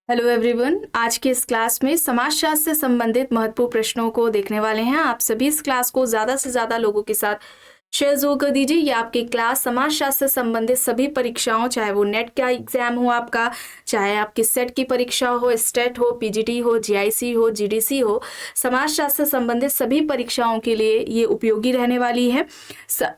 Hello everyone, आज के इस क्लास में समाजशास्त्र से संबंधित महत्वपूर्ण प्रश्नों को देखने वाले हैं। आप सभी इस क्लास को ज़्यादा से ज़्यादा लोगों के साथ शेयर जरूर कर दीजिए। ये आपकी क्लास समाजशास्त्र से संबंधित सभी परीक्षाओं, चाहे वो नेट का एग्जाम हो आपका, चाहे आपकी सेट की परीक्षा हो, स्टेट हो, पीजीटी हो, जीआईसी हो, जीडीसी हो, समाजशास्त्र से संबंधित सभी परीक्षाओं के लिए ये उपयोगी रहने वाली है।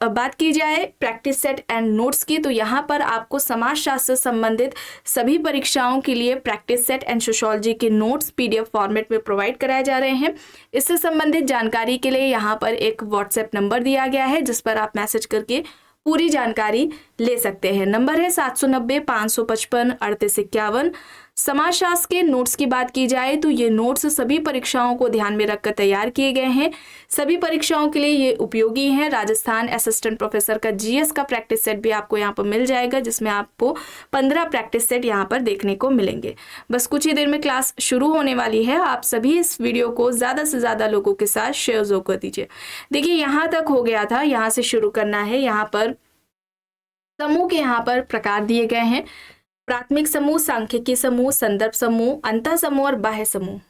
बात की जाए प्रैक्टिस सेट एंड नोट्स की, तो यहाँ पर आपको समाजशास्त्र से संबंधित सभी परीक्षाओं के लिए प्रैक्टिस सेट एंड सोशियोलॉजी के नोट्स पीडीएफ फॉर्मेट में प्रोवाइड कराए जा रहे हैं। इससे संबंधित जानकारी के लिए यहाँ पर एक व्हाट्सएप नंबर दिया गया है जिस पर आप मैसेज करके पूरी जानकारी ले सकते हैं। नंबर है 790-555-3851। समाजशास्त्र के नोट्स की बात की जाए तो ये नोट्स सभी परीक्षाओं को ध्यान में रखकर तैयार किए गए हैं। सभी परीक्षाओं के लिए ये उपयोगी हैं। राजस्थान असिस्टेंट प्रोफेसर का जीएस का प्रैक्टिस सेट भी आपको यहाँ पर मिल जाएगा, जिसमें आपको 15 प्रैक्टिस सेट यहाँ पर देखने को मिलेंगे। बस कुछ ही देर में क्लास शुरू होने वाली है। आप सभी इस वीडियो को ज़्यादा से ज़्यादा लोगों के साथ शेयर जरूर कर दीजिए। देखिए, यहाँ तक हो गया था, यहाँ से शुरू करना है। यहाँ पर समूह के यहाँ पर प्रकार दिए गए हैं: प्राथमिक समूह, सांख्यिकी समूह, संदर्भ समूह, अंतः समूह और बाह्य समूह।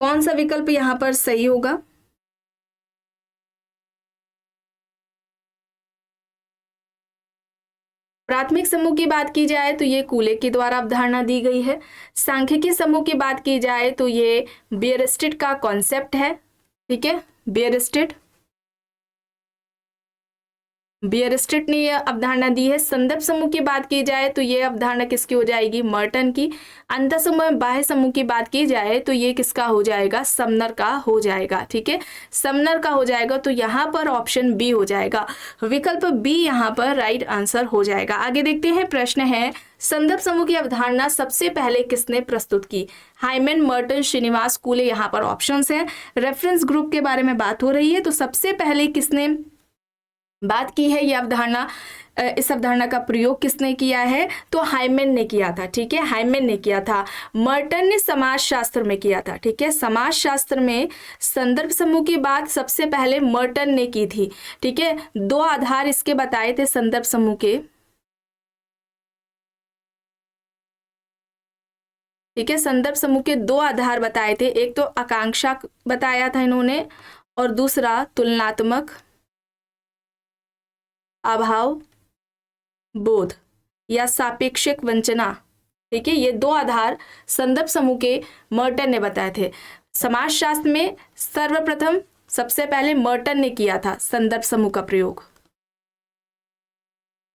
कौन सा विकल्प यहाँ पर सही होगा? प्राथमिक समूह की बात की जाए तो ये कूले के द्वारा अवधारणा दी गई है। सांख्यिकी समूह की बात की जाए तो ये बियरस्टेट का कॉन्सेप्ट है। ठीक है, बियरस्टेट ने यह अवधारणा दी है। संदर्भ समूह की बात की जाए तो ये अवधारणा किसकी हो जाएगी? मर्टन की। अंतः समूह, बाह्य समूह की बात की जाए तो ये किसका हो जाएगा? समनर का हो जाएगा। ठीक है, समनर का हो जाएगा, तो यहाँ पर ऑप्शन बी हो जाएगा। विकल्प बी यहाँ पर राइट आंसर हो जाएगा। आगे देखते हैं, प्रश्न है संदर्भ समूह की अवधारणा सबसे पहले किसने प्रस्तुत की? Hymen, Merton, Srinivas, कूले। यहाँ पर ऑप्शंस हैं। रेफरेंस ग्रुप के बारे में बात हो रही है, तो सबसे पहले किसने बात की है ये अवधारणा, इस अवधारणा का प्रयोग किसने किया है? तो हाइमन ने किया था। ठीक है, हाइमन ने किया था। मर्टन ने समाजशास्त्र में किया था। ठीक है, समाजशास्त्र में संदर्भ समूह की बात सबसे पहले मर्टन ने की थी। ठीक है, दो आधार इसके बताए थे संदर्भ समूह के। ठीक है, संदर्भ समूह के दो आधार बताए थे। एक तो आकांक्षा बताया था इन्होंने, और दूसरा तुलनात्मक अभाव बोध या सापेक्षिक वंचना। ठीक है, ये दो आधार संदर्भ समूह के मर्टन ने बताए थे। समाजशास्त्र में सर्वप्रथम सबसे पहले मर्टन ने किया था संदर्भ समूह का प्रयोग।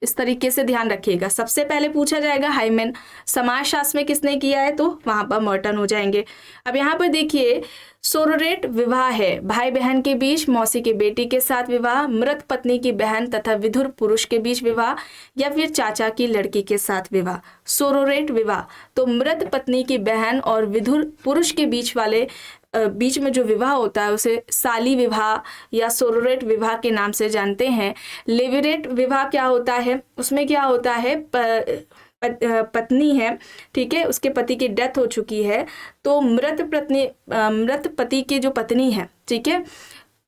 इस तरीके से ध्यान रखिएगा, सबसे पहले पूछा जाएगा हाइमन, समाजशास्त्र में किसने किया है तो वहां पर मर्टन हो जाएंगे। अब यहाँ पर देखिए, सोरोरेट विवाह है भाई बहन के बीच, मौसी के बेटी के साथ विवाह, मृत पत्नी की बहन तथा विधुर पुरुष के बीच विवाह, या फिर चाचा की लड़की के साथ विवाह। सोरोरेट विवाह, तो मृत पत्नी की बहन और विधुर पुरुष के बीच में जो विवाह होता है उसे साली विवाह या सोरोरेट विवाह के नाम से जानते हैं। लेविरेट विवाह क्या होता है? उसमें क्या होता है, पत्नी है, ठीक है, उसके पति की डेथ हो चुकी है, तो मृत पति की जो पत्नी है, ठीक है,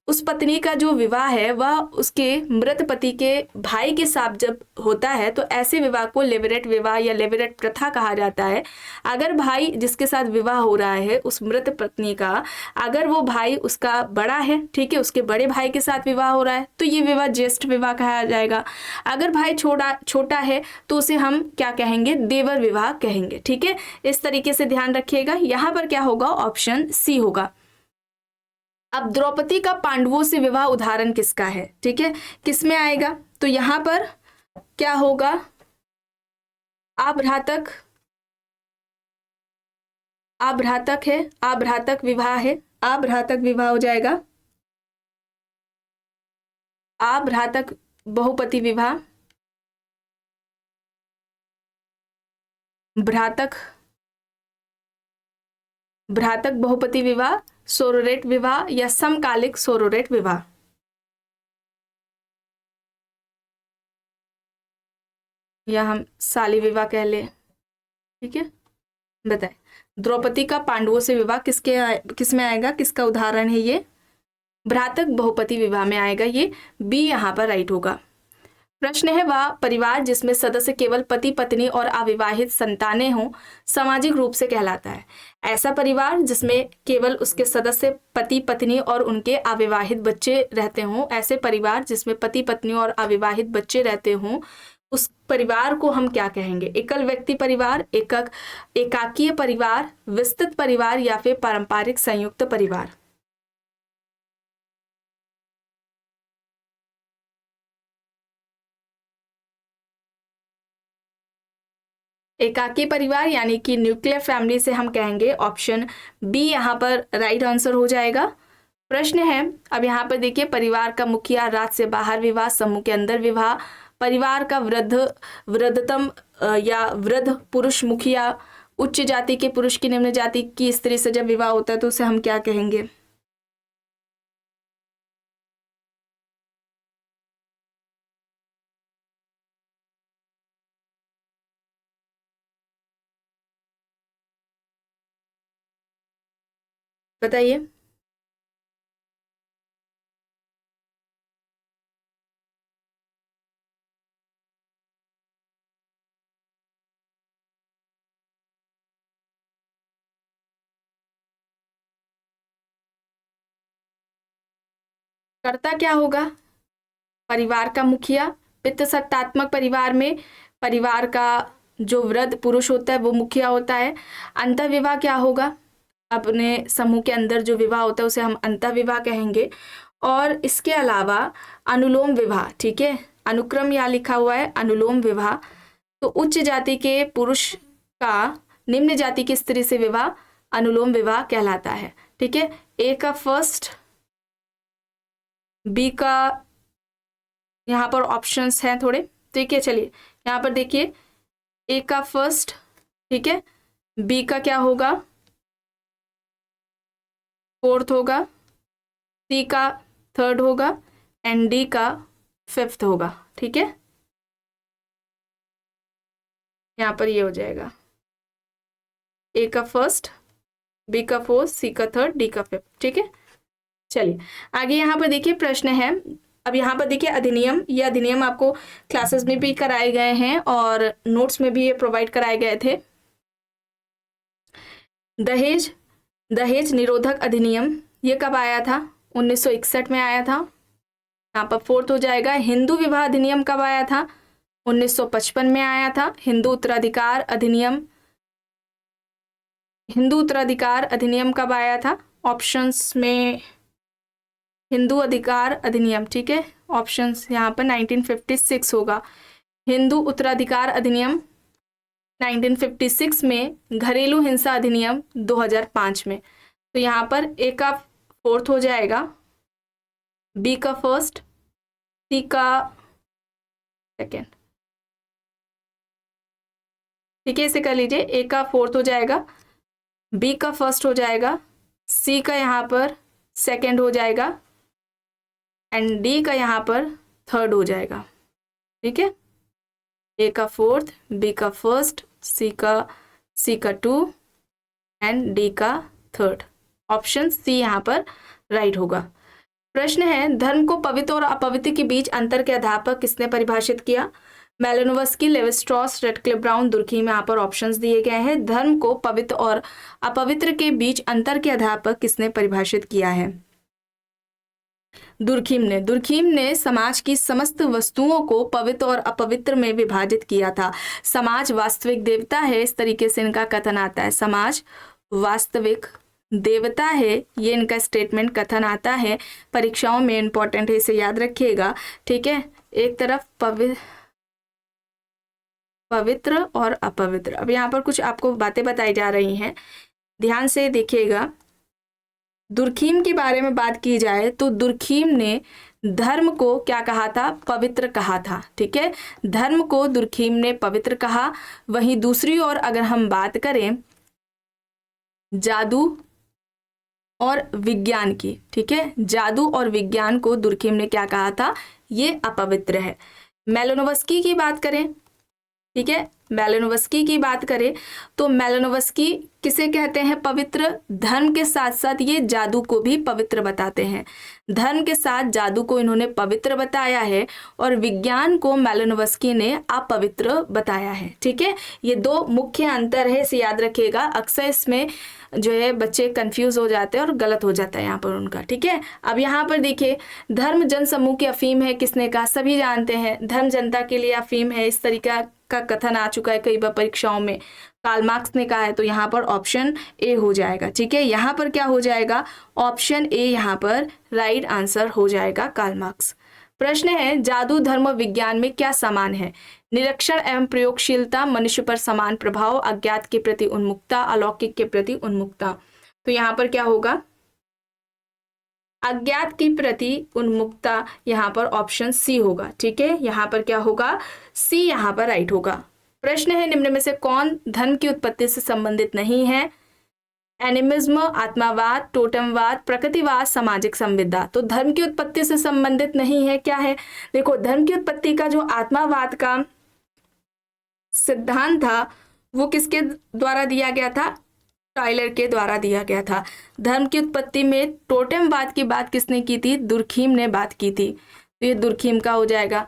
उस पत्नी का जो विवाह है वह उसके मृत पति के भाई के साथ जब होता है तो ऐसे विवाह को लेविरेट विवाह या लेविरेट प्रथा कहा जाता है। अगर भाई जिसके साथ विवाह हो रहा है उस मृत पत्नी का, अगर वो भाई उसका बड़ा है, ठीक है, उसके बड़े भाई के साथ विवाह हो रहा है तो ये विवाह ज्येष्ठ विवाह कहा जाएगा। अगर भाई छोटा है तो उसे हम क्या कहेंगे? देवर विवाह कहेंगे। ठीक है, इस तरीके से ध्यान रखिएगा। यहाँ पर क्या होगा? ऑप्शन सी होगा। अब द्रौपदी का पांडवों से विवाह उदाहरण किसका है? ठीक है, किस में आएगा? तो यहां पर क्या होगा? आभ्रातक है, आभ्रातक विवाह है, आभ्रातक विवाह हो जाएगा। आभ्रातक बहुपति विवाह, भ्रातक बहुपति विवाह, सोरोरेट विवाह या समकालिक सोरोरेट विवाह। या हम साली विवाह कह ले। ठीक है, बताए द्रौपदी का पांडवों से विवाह किस में आएगा? किसका उदाहरण है ये? भ्रातक बहुपति विवाह में आएगा। ये बी यहाँ पर राइट होगा। प्रश्न है, वह परिवार जिसमें सदस्य केवल पति पत्नी और अविवाहित संतानें हों सामाजिक रूप से कहलाता है। ऐसा परिवार जिसमें केवल उसके सदस्य पति पत्नी और उनके अविवाहित बच्चे रहते हों, ऐसे परिवार जिसमें पति पत्नी और अविवाहित बच्चे रहते हों, उस परिवार को हम क्या कहेंगे? एकल व्यक्ति परिवार, एकाकीय परिवार, विस्तृत परिवार या फिर पारंपरिक संयुक्त परिवार। एकाकी परिवार यानी कि न्यूक्लियर फैमिली से हम कहेंगे ऑप्शन बी यहाँ पर राइट आंसर हो जाएगा। प्रश्न है, अब यहाँ पर देखिए, परिवार का मुखिया, राज्य से बाहर विवाह, समूह के अंदर विवाह, परिवार का वृद्धतम या वृद्ध पुरुष मुखिया, उच्च जाति के पुरुष की निम्न जाति की स्त्री से जब विवाह होता है तो उसे हम क्या कहेंगे? बताइए। कर्ता क्या होगा? परिवार का मुखिया। पितृसत्तात्मक परिवार में परिवार का जो वृद्ध पुरुष होता है वो मुखिया होता है। अंतःविवाह क्या होगा? अपने समूह के अंदर जो विवाह होता है उसे हम अंतःविवाह कहेंगे। और इसके अलावा अनुलोम विवाह, ठीक है, अनुक्रम यहाँ लिखा हुआ है अनुलोम विवाह, तो उच्च जाति के पुरुष का निम्न जाति की स्त्री से विवाह अनुलोम विवाह कहलाता है। ठीक है, ए का फर्स्ट, बी का यहाँ पर ऑप्शंस हैं थोड़े, ठीक है। चलिए यहाँ पर देखिए, ए का फर्स्ट, ठीक है, बी का क्या होगा? फोर्थ होगा, सी का थर्ड होगा एंड डी का फिफ्थ होगा। ठीक है, यहाँ पर ये हो जाएगा ए का फर्स्ट, बी का फोर्थ, सी का थर्ड, डी का फिफ्थ। ठीक है, चलिए आगे यहाँ पर देखिए, प्रश्न है, अब यहाँ पर देखिए अधिनियम, ये अधिनियम आपको क्लासेस में भी कराए गए हैं और नोट्स में भी ये प्रोवाइड कराए गए थे। दहेज निरोधक अधिनियम ये कब आया था? 1961 में आया था। यहाँ पर फोर्थ हो जाएगा। हिंदू विवाह अधिनियम कब आया था? 1955 में आया था। हिंदू उत्तराधिकार अधिनियम कब आया था? ऑप्शंस में हिंदू अधिकार अधिनियम, ठीक है, ऑप्शंस यहाँ पर 1956 होगा। हिंदू उत्तराधिकार अधिनियम 1956 में, घरेलू हिंसा अधिनियम 2005 में। तो यहाँ पर ए का फोर्थ हो जाएगा, बी का फर्स्ट, सी का सेकेंड। ठीक है, इसे कर लीजिए, ए का फोर्थ हो जाएगा, बी का फर्स्ट हो जाएगा, सी का यहाँ पर सेकेंड हो जाएगा एंड डी का यहाँ पर थर्ड हो जाएगा। ठीक है, ए का फोर्थ, बी का फर्स्ट, सी का टू एंड डी का थर्ड। ऑप्शन सी यहाँ पर राइट होगा। प्रश्न है, धर्म को पवित्र और अपवित्र के बीच अंतर के अध्यापक किसने परिभाषित किया? मेलानोव्स्की, लेवी-स्ट्रॉस, रेडक्लिफ ब्राउन, दुर्खीम। यहाँ पर ऑप्शंस दिए गए हैं। धर्म को पवित्र और अपवित्र के बीच अंतर के अध्यापक किसने परिभाषित किया है? दुर्खीम ने समाज की समस्त वस्तुओं को पवित्र और अपवित्र में विभाजित किया था। समाज वास्तविक देवता है, इस तरीके से इनका कथन आता है। समाज वास्तविक देवता है, ये इनका स्टेटमेंट कथन आता है। परीक्षाओं में इंपॉर्टेंट है, इसे याद रखिएगा। ठीक है, एक तरफ पवित्र और अपवित्र। अब यहाँ पर कुछ आपको बातें बताई जा रही हैं, ध्यान से देखिएगा। दुर्खीम के बारे में बात की जाए तो दुर्खीम ने धर्म को क्या कहा था? पवित्र कहा था। ठीक है, धर्म को दुर्खीम ने पवित्र कहा। वहीं दूसरी ओर अगर हम बात करें जादू और विज्ञान की, ठीक है, जादू और विज्ञान को दुर्खीम ने क्या कहा था? ये अपवित्र है। मेलानोव्स्की की बात करें ठीक है। मेलानोव्स्की की बात करें तो मेलानोव्स्की किसे कहते हैं पवित्र? धर्म के साथ साथ ये जादू को भी पवित्र बताते हैं। धर्म के साथ जादू को इन्होंने पवित्र बताया है और विज्ञान को मेलानोव्स्की ने अपवित्र बताया है। ठीक है, ये दो मुख्य अंतर है, इसे याद रखिएगा। अक्सर इसमें जो है बच्चे कंफ्यूज हो जाते हैं और गलत हो जाता है यहाँ पर उनका। ठीक है, अब यहाँ पर देखिए, धर्म जन समूह की अफीम है, किसने कहा? सभी जानते हैं, धर्म जनता के लिए अफीम है। इस तरीका का कथन आ चुका है कई बार परीक्षाओं में, कार्ल मार्क्स ने कहा है। तो यहाँ पर ऑप्शन ए हो जाएगा। ठीक है, यहाँ पर क्या हो जाएगा? ऑप्शन ए यहाँ पर राइट आंसर हो जाएगा, कार्ल मार्क्स। प्रश्न है, जादू धर्म और विज्ञान में क्या समान है? निरीक्षण एवं प्रयोगशीलता, मनुष्य पर समान प्रभाव, अज्ञात के प्रति उन्मुखता, अलौकिक के प्रति उन्मुखता। तो यहाँ पर क्या होगा? अज्ञात के प्रति उन्मुखता, यहाँ पर ऑप्शन सी होगा। ठीक है, यहाँ पर क्या होगा? सी यहाँ पर राइट होगा। प्रश्न है, निम्न में से कौन धर्म की उत्पत्ति से संबंधित नहीं है? एनिमिज्म, आत्मावाद, टोटमवाद, प्रकृतिवाद, सामाजिक संविदा। तो धर्म की उत्पत्ति से संबंधित नहीं है, क्या है? देखो, धर्म की उत्पत्ति का जो आत्मावाद का सिद्धांत था वो किसके द्वारा दिया गया था? टाइलर के द्वारा दिया गया था। धर्म की उत्पत्ति में टोटेमवाद की बात किसने की थी? दुर्खीम ने बात की थी, तो ये दुर्खीम का हो जाएगा।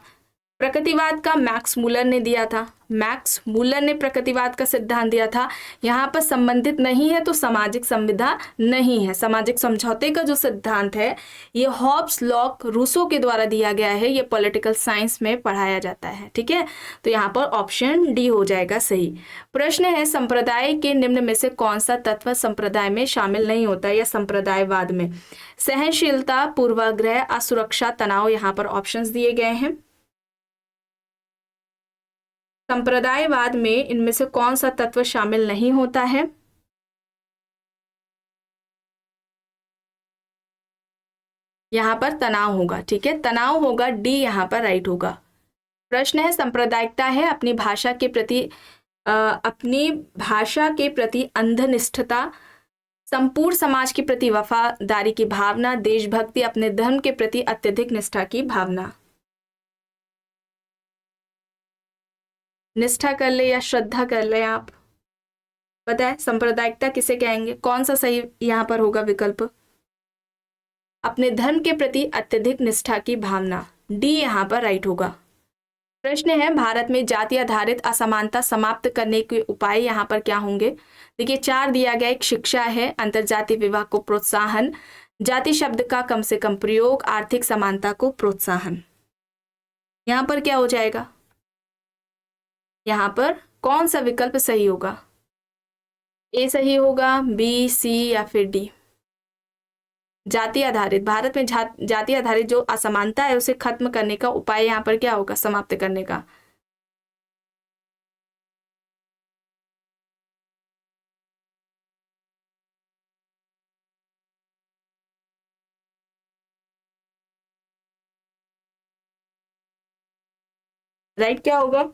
प्रकृतिवाद का मैक्स मूलर ने दिया था, मैक्स मूलर ने प्रकृतिवाद का सिद्धांत दिया था। यहाँ पर संबंधित नहीं है तो सामाजिक संविदा नहीं है। सामाजिक समझौते का जो सिद्धांत है ये हॉब्स, लॉक, रूसो के द्वारा दिया गया है। ये पॉलिटिकल साइंस में पढ़ाया जाता है। ठीक है, तो यहाँ पर ऑप्शन डी हो जाएगा सही। प्रश्न है, संप्रदाय के निम्न में से कौन सा तत्व संप्रदाय में शामिल नहीं होता या संप्रदायवाद में? सहनशीलता, पूर्वाग्रह, असुरक्षा, तनाव। यहाँ पर ऑप्शंस दिए गए हैं। संप्रदायवाद में इनमें से कौन सा तत्व शामिल नहीं होता है? यहाँ पर तनाव होगा। ठीक है, तनाव होगा, डी यहाँ पर राइट होगा। प्रश्न है, सांप्रदायिकता है अपनी भाषा के प्रति अंधनिष्ठता, संपूर्ण समाज के प्रति वफादारी की भावना, देशभक्ति, अपने धर्म के प्रति अत्यधिक निष्ठा की भावना। निष्ठा कर ले या श्रद्धा कर ले, आप बताएं सांप्रदायिकता किसे कहेंगे? कौन सा सही यहाँ पर होगा विकल्प? अपने धर्म के प्रति अत्यधिक निष्ठा की भावना, डी यहाँ पर राइट होगा। प्रश्न है, भारत में जाति आधारित असमानता समाप्त करने के उपाय यहाँ पर क्या होंगे? देखिए, 4 दिया गया। एक शिक्षा है, अंतरजातीय विवाह को प्रोत्साहन, जाति शब्द का कम से कम प्रयोग, आर्थिक समानता को प्रोत्साहन। यहाँ पर क्या हो जाएगा? यहाँ पर कौन सा विकल्प सही होगा? ए सही होगा, बी, सी या फिर डी? जाति आधारित, भारत में जाति आधारित जो असमानता है उसे खत्म करने का उपाय यहाँ पर क्या होगा? समाप्त करने का। राइट क्या होगा?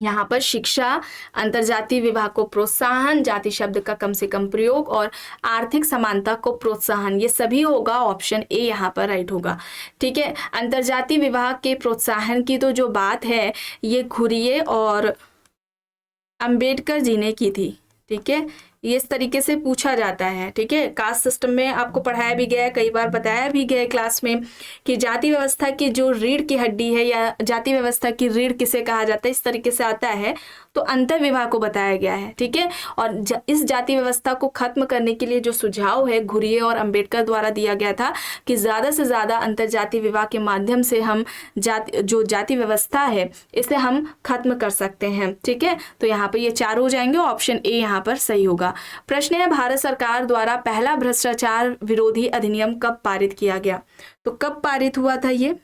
यहाँ पर शिक्षा, अंतरजातीय विवाह को प्रोत्साहन, जाति शब्द का कम से कम प्रयोग और आर्थिक समानता को प्रोत्साहन, ये सभी होगा। ऑप्शन ए यहाँ पर राइट होगा। ठीक है, अंतरजातीय विवाह के प्रोत्साहन की तो जो बात है ये घुरिये और अंबेडकर जी ने की थी। ठीक है, ये इस तरीके से पूछा जाता है। ठीक है, कास्ट सिस्टम में आपको पढ़ाया भी गया है, कई बार बताया भी गया है क्लास में कि जाति व्यवस्था की जो रीढ़ की हड्डी है या जाति व्यवस्था की रीढ़ किसे कहा जाता है, इस तरीके से आता है तो अंतर विवाह को बताया गया है। ठीक है, और इस जाति व्यवस्था को खत्म करने के लिए जो सुझाव है घुरिये और अंबेडकर द्वारा दिया गया था कि ज़्यादा से ज़्यादा अंतरजातीय विवाह के माध्यम से हम जाति व्यवस्था है इसे हम खत्म कर सकते हैं। ठीक है, तो यहाँ पर ये 4 हो जाएंगे, ऑप्शन ए यहाँ पर सही होगा। प्रश्न है, भारत सरकार द्वारा पहला भ्रष्टाचार विरोधी अधिनियम कब पारित किया गया? तो कब पारित हुआ था? ये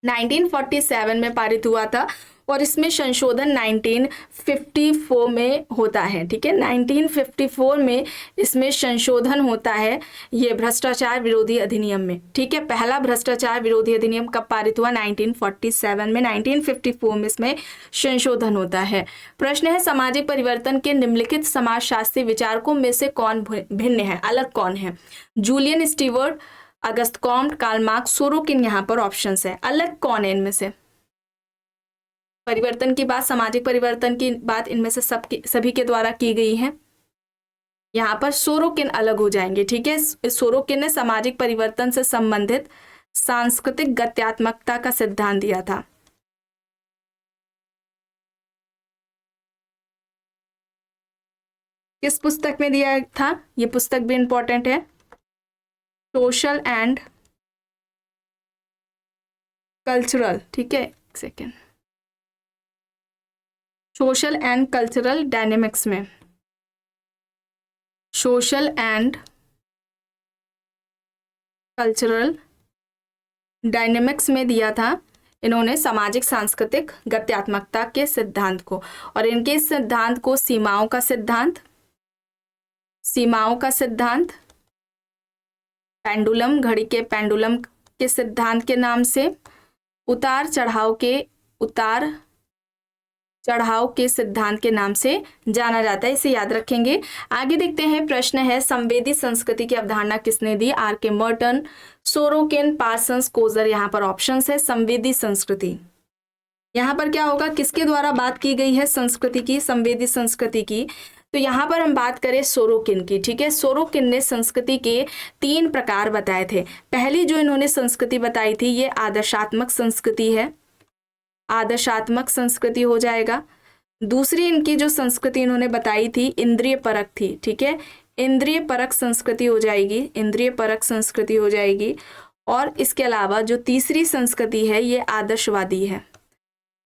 1947 में पारित हुआ था और इसमें संशोधन 1954 में होता है। ठीक है, 1954 में इसमें संशोधन होता है ये भ्रष्टाचार विरोधी अधिनियम में। ठीक है, पहला भ्रष्टाचार विरोधी अधिनियम कब पारित हुआ? 1947 में। 1954 में इसमें संशोधन होता है। प्रश्न है, सामाजिक परिवर्तन के निम्नलिखित समाजशास्त्री विचारकों में से कौन भिन्न है, अलग कौन है? Julian Stewart, Auguste Comte, Karl Marx, Sorokin यहाँ पर ऑप्शंस है। अलग कौन है इनमें से? परिवर्तन की बात, सामाजिक परिवर्तन की बात इनमें से सभी के द्वारा की गई है। यहाँ पर सोरोकिन अलग हो जाएंगे, ठीक है। सोरोकिन ने सामाजिक परिवर्तन से संबंधित सांस्कृतिक गत्यात्मकता का सिद्धांत दिया था। किस पुस्तक में दिया था? ये पुस्तक भी इंपॉर्टेंट है, सोशल एंड कल्चरल, ठीक है, एक second, social and cultural dynamics में, सोशल एंड कल्चरल डायनेमिक्स में दिया था इन्होंने सामाजिक सांस्कृतिक गत्यात्मकता के सिद्धांत को। और इनके सिद्धांत को सीमाओं का सिद्धांत, पेंडुलम, घड़ी के पेंडुलम के सिद्धांत के नाम से, उतार चढ़ाव के सिद्धांत के नाम से जाना जाता है। इसे याद रखेंगे। आगे देखते हैं, प्रश्न है संवेदी संस्कृति की अवधारणा किसने दी? आर के मर्टन, सोरोकिन, पार्सन्स, कोजर। यहाँ पर ऑप्शंस है संवेदी संस्कृति। यहाँ पर क्या होगा, किसके द्वारा बात की गई है संस्कृति की, संवेदी संस्कृति की? तो यहाँ पर हम बात करें सोरोकिन की, ठीक है। सोरोकिन ने संस्कृति के 3 प्रकार बताए थे। पहली जो इन्होंने संस्कृति बताई थी ये आदर्शात्मक संस्कृति है, आदर्शात्मक संस्कृति हो जाएगा। दूसरी इनकी जो संस्कृति इन्होंने बताई थी इंद्रिय परक थी, ठीक है, इंद्रिय परक संस्कृति हो जाएगी, इंद्रिय परक संस्कृति हो जाएगी। और इसके अलावा जो तीसरी संस्कृति है ये आदर्शवादी है,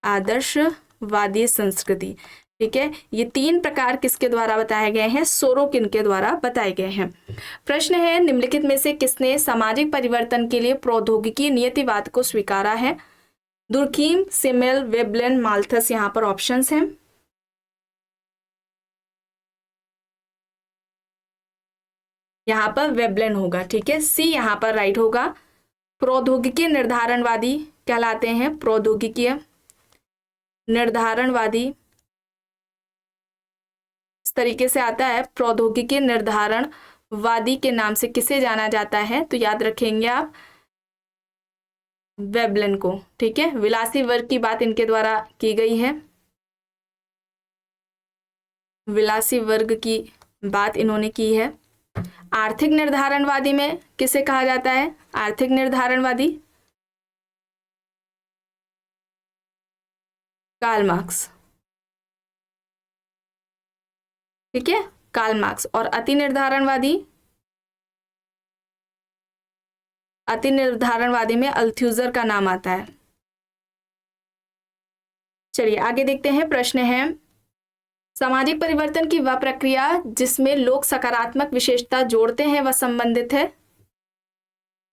आदर्शवादी संस्कृति, ठीक है। ये 3 प्रकार किसके द्वारा बताए गए हैं? सोरोकिन के द्वारा बताए गए हैं। प्रश्न है निम्नलिखित में से किसने सामाजिक परिवर्तन के लिए प्रौद्योगिकी नियतिवाद को स्वीकारा है? Durkheim, Simmel, Veblen, Malthus. यहाँ पर ऑप्शंस हैं। यहाँ पर वेबलेन होगा, ठीक है, सी यहाँ पर राइट होगा। प्रौद्योगिकी निर्धारणवादी कहलाते हैं, प्रौद्योगिकीय निर्धारणवादी इस तरीके से आता है। प्रौद्योगिकी निर्धारणवादी के नाम से किसे जाना जाता है? तो याद रखेंगे आप वेबलेन को, ठीक है। विलासी वर्ग की बात इनके द्वारा की गई है, विलासी वर्ग की बात इन्होंने की है। आर्थिक निर्धारणवादी में किसे कहा जाता है? आर्थिक निर्धारणवादी कार्ल मार्क्स, ठीक है, कार्ल मार्क्स। और अति निर्धारणवादी में अल्थ्यूजर का नाम आता है। चलिए आगे देखते हैं। प्रश्न है सामाजिक परिवर्तन की वह प्रक्रिया जिसमें लोग सकारात्मक विशेषता जोड़ते हैं वह संबंधित है?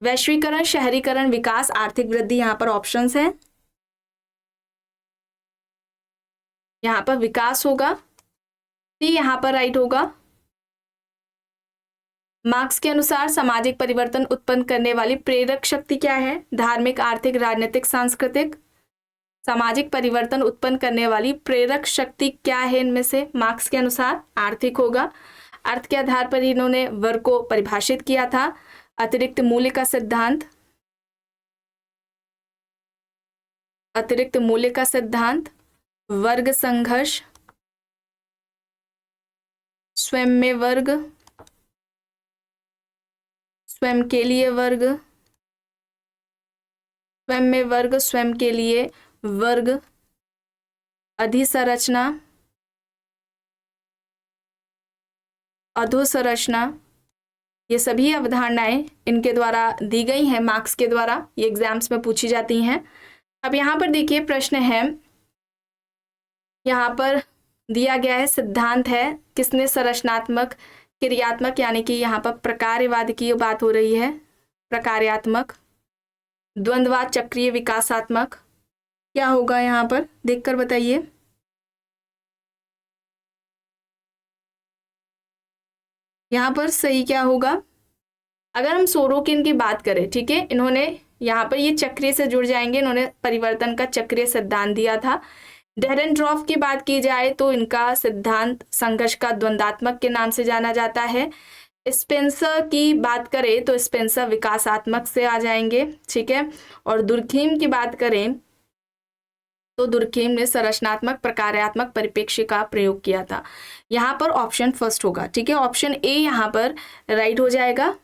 वैश्वीकरण, शहरीकरण, विकास, आर्थिक वृद्धि। यहाँ पर ऑप्शंस हैं। यहाँ पर विकास होगा, सी यहाँ पर राइट होगा। मार्क्स के अनुसार सामाजिक परिवर्तन उत्पन्न करने वाली प्रेरक शक्ति क्या है? धार्मिक, आर्थिक, राजनीतिक, सांस्कृतिक। सामाजिक परिवर्तन उत्पन्न करने वाली प्रेरक शक्ति क्या है इनमें से? मार्क्स के अनुसार आर्थिक होगा। अर्थ के आधार पर इन्होंने वर्ग को परिभाषित किया था। अतिरिक्त मूल्य का सिद्धांत, अतिरिक्त मूल्य का सिद्धांत, वर्ग संघर्ष, स्वयं में वर्ग, स्वयं के लिए वर्ग, स्वयं में वर्ग, स्वयं के लिए वर्ग, अधिसंरचना, अधोसंरचना। ये सभी अवधारणाएं इनके द्वारा दी गई हैं, मार्क्स के द्वारा। ये एग्जाम्स में पूछी जाती हैं। अब यहाँ पर देखिए प्रश्न है, यहाँ पर दिया गया है सिद्धांत है किसने संरचनात्मक, क्रियात्मक, यानी कि यहाँ पर प्रकार्यवाद की बात हो रही है, प्रकार्यात्मक, द्वंद्वाद, चक्रीय, विकासात्मक। क्या होगा यहाँ पर देखकर बताइए। यहाँ पर सही क्या होगा? अगर हम सोरोकिन की बात करें, ठीक है, इन्होंने यहाँ पर ये चक्रीय से जुड़ जाएंगे, इन्होंने परिवर्तन का चक्रीय सिद्धांत दिया था। डेरेनड्रॉफ की बात की जाए तो इनका सिद्धांत संघर्ष का द्वंद्वात्मक के नाम से जाना जाता है। स्पेंसर की बात करें तो स्पेंसर विकासात्मक से आ जाएंगे, ठीक है। और दुर्खीम की बात करें तो दुर्खीम ने संरचनात्मक प्रकार्यात्मक परिप्रेक्ष्य का प्रयोग किया था। यहाँ पर ऑप्शन फर्स्ट होगा, ठीक है, ऑप्शन ए यहाँ पर राइट हो जाएगा।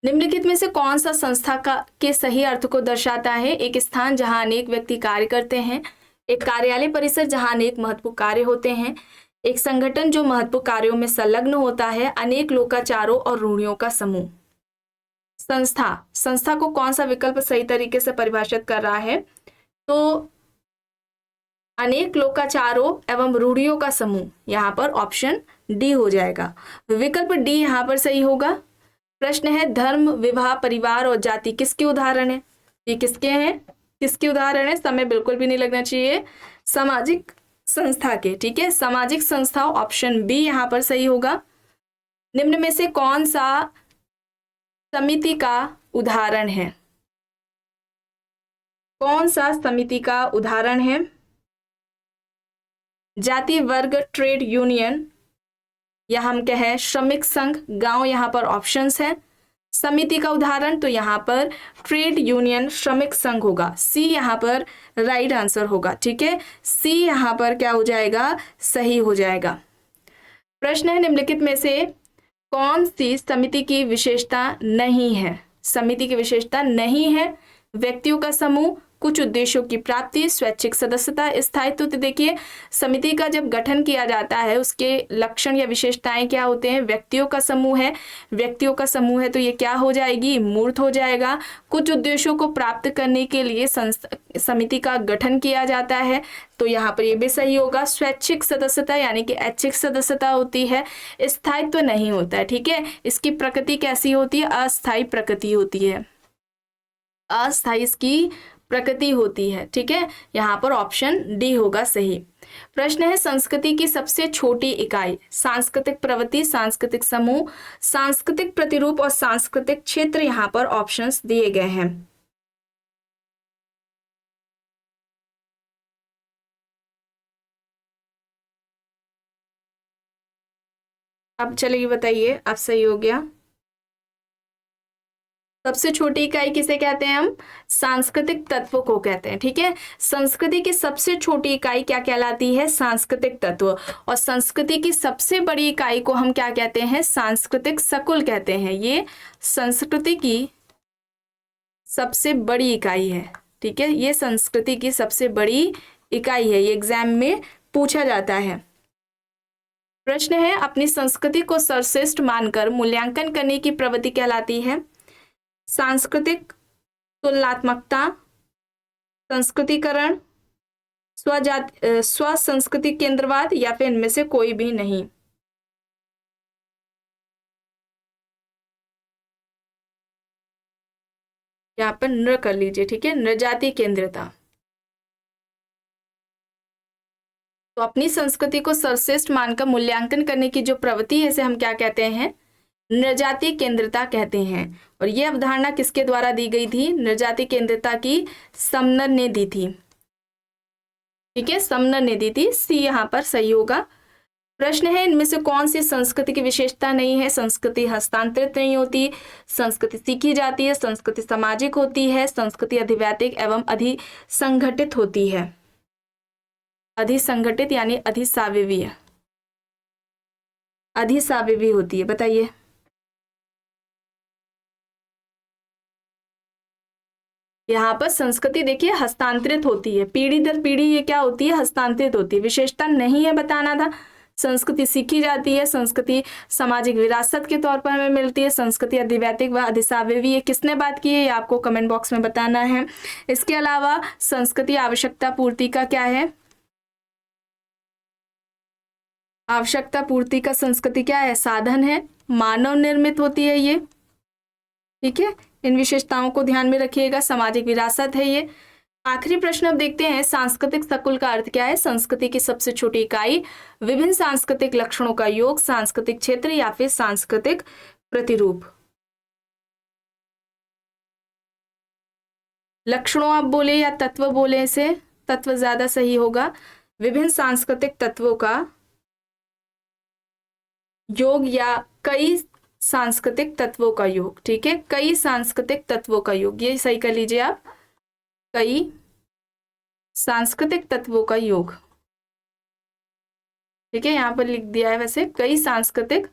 निम्नलिखित में से कौन सा संस्था का के सही अर्थ को दर्शाता है? एक स्थान जहां अनेक व्यक्ति कार्य करते हैं, एक कार्यालय परिसर जहां अनेक महत्वपूर्ण कार्य होते हैं, एक संगठन जो महत्वपूर्ण कार्यों में संलग्न होता है, अनेक लोकाचारों और रूढ़ियों का समूह। संस्था को कौन सा विकल्प सही तरीके से परिभाषित कर रहा है? तो अनेक लोकाचारों एवं रूढ़ियों का समूह, यहाँ पर ऑप्शन डी हो जाएगा। विकल्प डी यहाँ पर सही होगा। प्रश्न है धर्म, विवाह, परिवार और जाति किसके उदाहरण है? ये किसके हैं, किसके उदाहरण है? समय बिल्कुल भी नहीं लगना चाहिए, सामाजिक संस्था के, ठीक है, सामाजिक संस्था, ऑप्शन बी यहाँ पर सही होगा। निम्न में से कौन सा समिति का उदाहरण है? कौन सा समिति का उदाहरण है? जाति, वर्ग, ट्रेड यूनियन या हम कहें श्रमिक संघ, गांव, यहाँ पर ऑप्शंस हैं। समिति का उदाहरण तो यहाँ पर ट्रेड यूनियन, श्रमिक संघ होगा, सी यहाँ पर राइट आंसर होगा, ठीक है, सी यहाँ पर क्या हो जाएगा, सही हो जाएगा। प्रश्न है निम्नलिखित में से कौन सी समिति की विशेषता नहीं है? समिति की विशेषता नहीं है व्यक्तियों का समूह, कुछ उद्देश्यों की प्राप्ति, स्वैच्छिक सदस्यता, स्थायित्व। तो देखिए समिति का जब गठन किया जाता है उसके लक्षण या विशेषताएं क्या होते हैं? व्यक्तियों का समूह है, व्यक्तियों का समूह है तो ये क्या हो जाएगी, मूर्त हो जाएगा। कुछ उद्देश्यों को प्राप्त करने के लिए समिति का गठन किया जाता है तो यहाँ पर ये भी सही होगा। स्वैच्छिक सदस्यता यानी कि ऐच्छिक सदस्यता होती है, स्थायित्व नहीं होता है, ठीक है। इसकी प्रकृति कैसी होती है? अस्थायी प्रकृति होती है, अस्थायी इसकी प्रकृति होती है, ठीक है, यहाँ पर ऑप्शन डी होगा सही। प्रश्न है संस्कृति की सबसे छोटी इकाई, सांस्कृतिक प्रवृत्ति, सांस्कृतिक समूह, सांस्कृतिक प्रतिरूप और सांस्कृतिक क्षेत्र, यहाँ पर ऑप्शंस दिए गए हैं। अब चलिए बताइए, अब सही हो गया। सबसे छोटी इकाई किसे कहते हैं? हम सांस्कृतिक तत्व को कहते हैं, ठीक है। संस्कृति की सबसे छोटी इकाई क्या कहलाती है? सांस्कृतिक तत्व। और संस्कृति की सबसे बड़ी इकाई को हम क्या कहते हैं? सांस्कृतिक सकुल कहते हैं। ये संस्कृति की सबसे बड़ी इकाई है, ठीक है, ये संस्कृति की सबसे बड़ी इकाई है, ये एग्जाम में पूछा जाता है। प्रश्न है अपनी संस्कृति को सर्वश्रेष्ठ मानकर मूल्यांकन करने की प्रवृत्ति कहलाती है? सांस्कृतिक तुलनात्मकता, संस्कृतिकरण, स्व संस्कृति केंद्रवाद या फिर इनमें से कोई भी नहीं। यहाँ पर नृ कर लीजिए, ठीक है, नृजाति केंद्रता। तो अपनी संस्कृति को सर्वश्रेष्ठ मानकर मूल्यांकन करने की जो प्रवृत्ति है इसे हम क्या कहते हैं? नृजाति केंद्रता कहते हैं। और यह अवधारणा किसके द्वारा दी गई थी? नृजाति केंद्रता की समनर ने दी थी, ठीक है, समनर ने दी थी, सी यहाँ पर सही होगा। प्रश्न है इनमें से कौन सी संस्कृति की विशेषता नहीं है? संस्कृति हस्तांतरित नहीं होती, संस्कृति सीखी जाती है, संस्कृति सामाजिक होती है, संस्कृति अधिवैतिक एवं अधिसंगठित होती है। अधिसंगठित यानी अधिसाविवीय, अधिसाविवी होती है, बताइए। यहाँ पर संस्कृति देखिए हस्तांतरित होती है, पीढ़ी दर पीढ़ी ये क्या होती है? हस्तांतरित होती है। विशेषता नहीं है बताना था। संस्कृति सीखी जाती है, संस्कृति सामाजिक विरासत के तौर पर हमें मिलती है, संस्कृति अधिवैतिक व अधिसाविवी, ये किसने बात की है ये आपको कमेंट बॉक्स में बताना है। इसके अलावा संस्कृति आवश्यकता पूर्ति का क्या है? आवश्यकता पूर्ति का संस्कृति क्या है? साधन है, मानव निर्मित होती है ये, ठीक है, इन विशेषताओं को ध्यान में रखिएगा। सामाजिक विरासत है ये। आखिरी प्रश्न अब देखते हैं, सांस्कृतिक सकुल का अर्थ क्या है? संस्कृति की सबसे छोटी इकाई, विभिन्न सांस्कृतिक लक्षणों का योग, सांस्कृतिक क्षेत्र या फिर सांस्कृतिक प्रतिरूप। लक्षणों आप बोले या तत्व बोले, इसे तत्व ज्यादा सही होगा। विभिन्न सांस्कृतिक तत्वों का योग या कई सांस्कृतिक तत्वों का योग, ठीक है, कई सांस्कृतिक तत्वों का योग, ये सही कर लीजिए आप, कई सांस्कृतिक तत्वों का योग, ठीक है, यहाँ पर लिख दिया है वैसे, कई सांस्कृतिक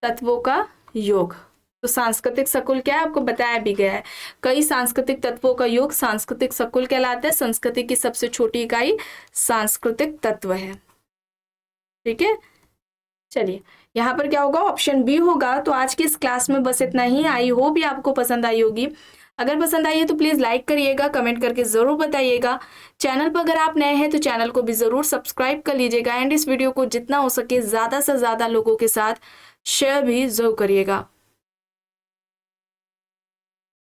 तत्वों का योग। तो सांस्कृतिक सकुल क्या है, आपको बताया भी गया है, कई सांस्कृतिक तत्वों का योग सांस्कृतिक सकुल कहलाता है। संस्कृति की सबसे छोटी इकाई सांस्कृतिक तत्व है, ठीक है। चलिए यहाँ पर क्या होगा, ऑप्शन बी होगा। तो आज की इस क्लास में बस इतना ही। आई होप भी आपको पसंद आई होगी। अगर पसंद आई है तो प्लीज़ लाइक करिएगा, कमेंट करके ज़रूर बताइएगा। चैनल पर अगर आप नए हैं तो चैनल को भी ज़रूर सब्सक्राइब कर लीजिएगा एंड इस वीडियो को जितना हो सके ज़्यादा से ज़्यादा लोगों के साथ शेयर भी ज़रूर करिएगा।